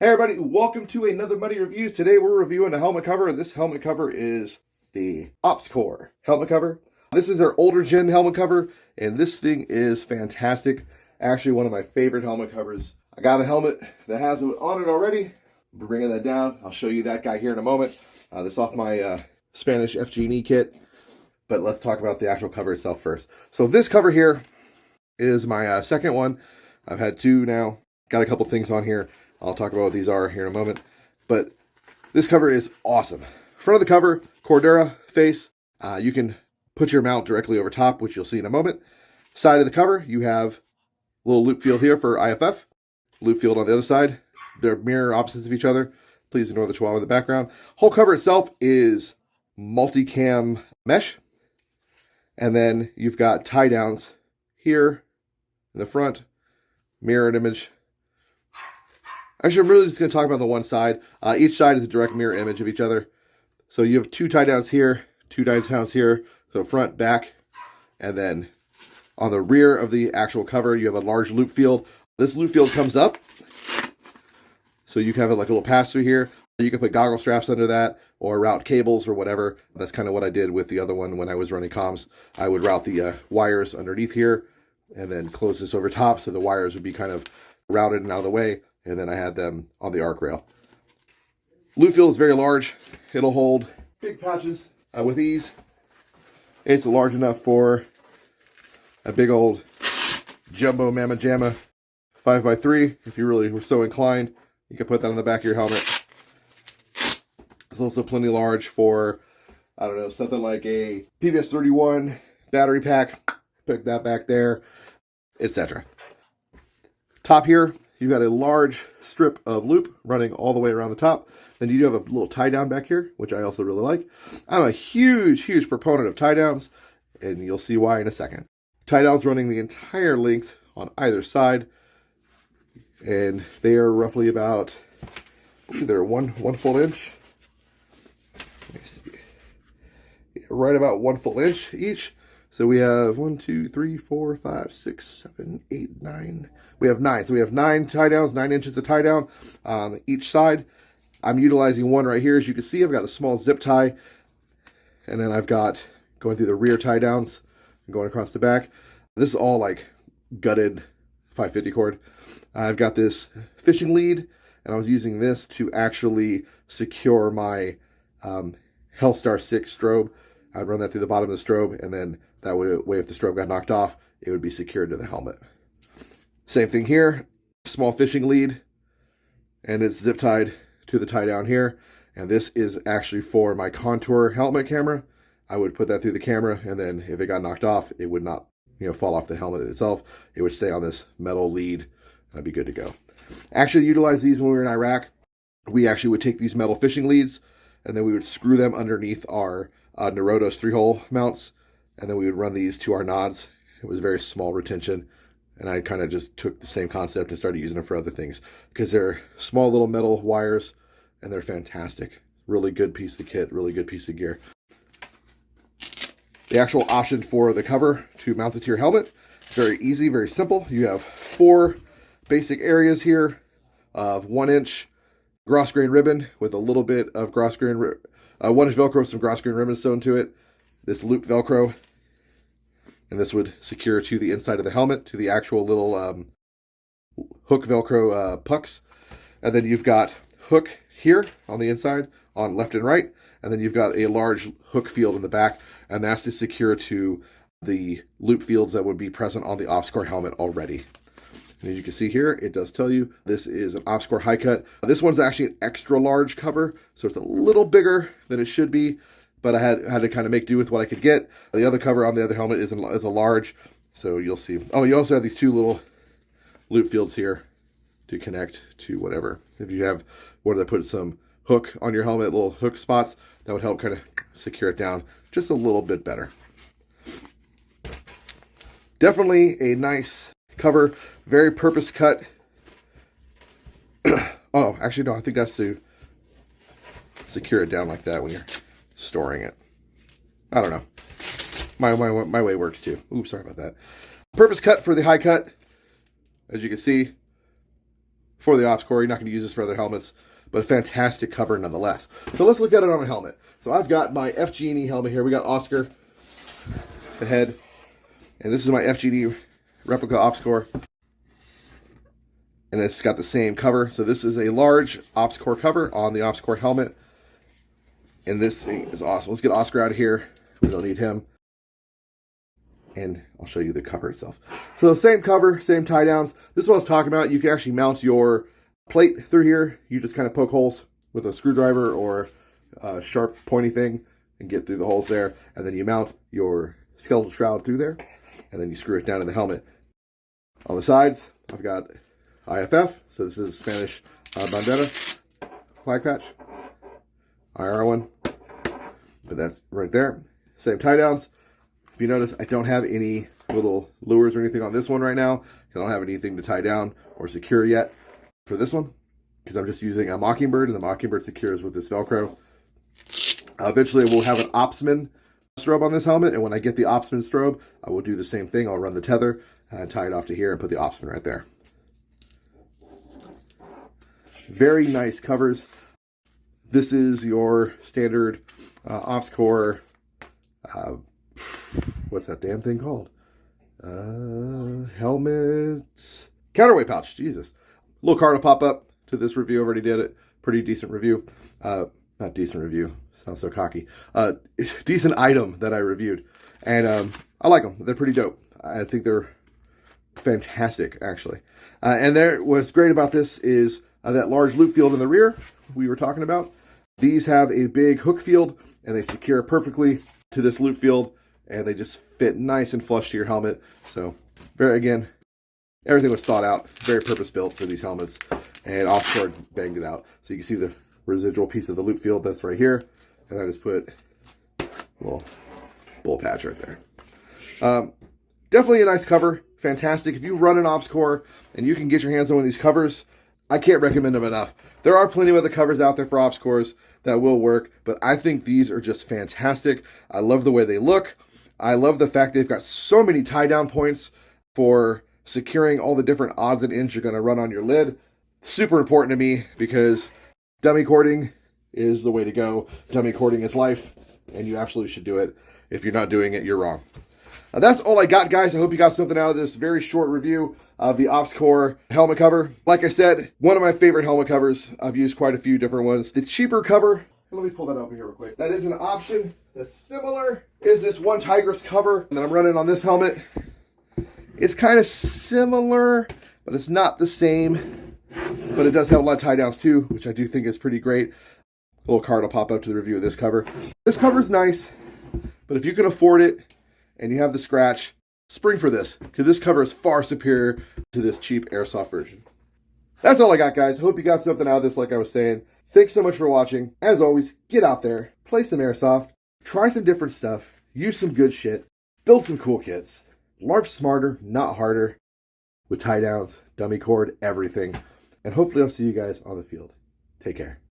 Hey everybody, welcome to another Muddy Reviews. Today we're reviewing a helmet cover. This helmet cover is the OpsCore helmet cover. This is their older gen helmet cover, and this thing is fantastic. Actually, one of my favorite helmet covers. I got a helmet that has it on it already. We're bringing that down. I'll show you that guy here in a moment. This is off my Spanish FG&E kit, but let's talk about the actual cover itself first. So this cover here is my second one. I've had two now. Got a couple things on here. I'll talk about what these are here in a moment. But this cover is awesome. Front of the cover, Cordura face. You can put your mount directly over top, which you'll see in a moment. Side of the cover, you have a little loop field here for IFF. Loop field on the other side. They're mirror opposites of each other. Please ignore the chihuahua in the background. Whole cover itself is multicam mesh. And then you've got tie downs here in the front. Mirrored image. Actually, I'm really just going to talk about the one side. Each side is a direct mirror image of each other. So you have two tie downs here, two tie downs here. So front, back, and then on the rear of the actual cover, you have a large loop field. This loop field comes up. So you can have it like a little pass-through here. You can put goggle straps under that or route cables or whatever. That's kind of what I did with the other one when I was running comms. I would route the wires underneath here and then close this over top so the wires would be kind of routed and out of the way. And then I had them on the arc rail. Loop field is very large. It'll hold big patches with ease. It's large enough for a big old jumbo mamma jamma 5x3. If you really were so inclined, you can put that on the back of your helmet. It's also plenty large for, I don't know, something like a PVS 31 battery pack. Put that back there, etc. Top here, you've got a large strip of loop running all the way around the top. Then you do have a little tie down back here, which I also really like. I'm a huge proponent of tie downs, and you'll see why in a second. Tie downs running the entire length on either side, and they are roughly about, they're one full inch. Right about 1 full inch each. So we have 1, 2, 3, 4, 5, 6, 7, 8, 9. We have 9. So we have 9 tie downs, 9 inches of tie down on each side. I'm utilizing one right here. As you can see, I've got a small zip tie. And then I've got going through the rear tie downs and going across the back. This is all like gutted 550 cord. I've got this fishing lead, and I was using this to actually secure my Hellstar 6 strobe. I'd run that through the bottom of the strobe, and then that way, if the strobe got knocked off, it would be secured to the helmet. Same thing here, small fishing lead, and it's zip tied to the tie down here. And this is actually for my Contour helmet camera. I would put that through the camera, and then if it got knocked off, it would not, fall off the helmet itself. It would stay on this metal lead, and I'd be good to go. Actually, utilize these when we were in Iraq. We actually would take these metal fishing leads, and then we would screw them underneath our Neurotos 3-hole mounts, and then we would run these to our nods. It was very small retention, and I kind of just took the same concept and started using them for other things because they're small little metal wires, and they're fantastic. Really good piece of kit, really good piece of gear. The actual option for the cover to mount it to your helmet, very easy, very simple. You have 4 basic areas here of 1 inch gross grain ribbon with a little bit of gross grain 1 inch Velcro with some gross grain ribbon sewn to it. This loop Velcro, and this would secure to the inside of the helmet, to the actual little hook Velcro pucks. And then you've got hook here on the inside, on left and right, and then you've got a large hook field in the back, and that's to secure to the loop fields that would be present on the OpsCore helmet already. And as you can see here, it does tell you this is an OpsCore high cut. This one's actually an extra large cover, so it's a little bigger than it should be, but I had to kind of make do with what I could get. The other cover on the other helmet is a large, so you'll see. Oh, you also have these 2 little loop fields here to connect to whatever. If you have one that put some hook on your helmet, little hook spots, that would help kind of secure it down just a little bit better. Definitely a nice cover, very purpose cut. Oh, actually, no, I think that's to secure it down like that when you're storing it. I don't know. My way works too. Oops, sorry about that. Purpose cut for the high cut. As you can see, for the Ops Core. You're not going to use this for other helmets, but a fantastic cover nonetheless. So let's look at it on a helmet. So I've got my FG&E helmet here. We got Oscar, the head, and this is my FG&E replica Ops Core. And it's got the same cover. So this is a large Ops Core cover on the Ops Core helmet. And this thing is awesome. Let's get Oscar out of here. We don't need him. And I'll show you the cover itself. So same cover, same tie downs. This is what I was talking about. You can actually mount your plate through here. You just kind of poke holes with a screwdriver or a sharp pointy thing and get through the holes there. And then you mount your skeletal shroud through there. And then you screw it down to the helmet. On the sides, I've got IFF. So this is Spanish bandera flag patch. IR one. But that's right there. Same tie downs. If you notice, I don't have any little lures or anything on this one right now. I don't have anything to tie down or secure yet for this one because I'm just using a Mockingbird, and the Mockingbird secures with this Velcro. Eventually, we'll have an Opsman strobe on this helmet, and when I get the Opsman strobe, I will do the same thing. I'll run the tether and tie it off to here and put the Opsman right there. Very nice covers. This is your standard Ops Core, what's that damn thing called? Helmet, counterweight pouch, Jesus. Little card will pop up to this review, already did it. Pretty decent review. Not decent review, sounds so cocky. Decent item that I reviewed. And I like them, they're pretty dope. I think they're fantastic, actually. And what's great about this is that large loop field in the rear we were talking about. These have a big hook field, and they secure perfectly to this loop field, and they just fit nice and flush to your helmet. So, again, everything was thought out, very purpose-built for these helmets, and Offshore banged it out. So you can see the residual piece of the loop field that's right here, and I just put a little bull patch right there. Definitely a nice cover, fantastic. If you run an Ops Core and you can get your hands on one of these covers, I can't recommend them enough. There are plenty of other covers out there for Ops Cores that will work, but I think these are just fantastic. I love the way they look. I love the fact they've got so many tie-down points for securing all the different odds and ends you're going to run on your lid. Super important to me because dummy cording is the way to go. Dummy cording is life, and you absolutely should do it. If you're not doing it, you're wrong. That's all I got, guys. I hope you got something out of this very short review of the Ops Core helmet cover. Like I said, one of my favorite helmet covers. I've used quite a few different ones. The cheaper cover, let me pull that over here real quick. That is an option. The similar is this one Tigris cover that I'm running on this helmet. It's kind of similar, but it's not the same. But it does have a lot of tie downs too, which I do think is pretty great. A little card will pop up to the review of this cover. This cover is nice, but if you can afford it and you have the scratch, spring for this, because this cover is far superior to this cheap Airsoft version. That's all I got, guys. I hope you got something out of this, like I was saying. Thanks so much for watching. As always, get out there, play some Airsoft, try some different stuff, use some good shit, build some cool kits, LARP smarter, not harder, with tie downs, dummy cord, everything. And hopefully I'll see you guys on the field. Take care.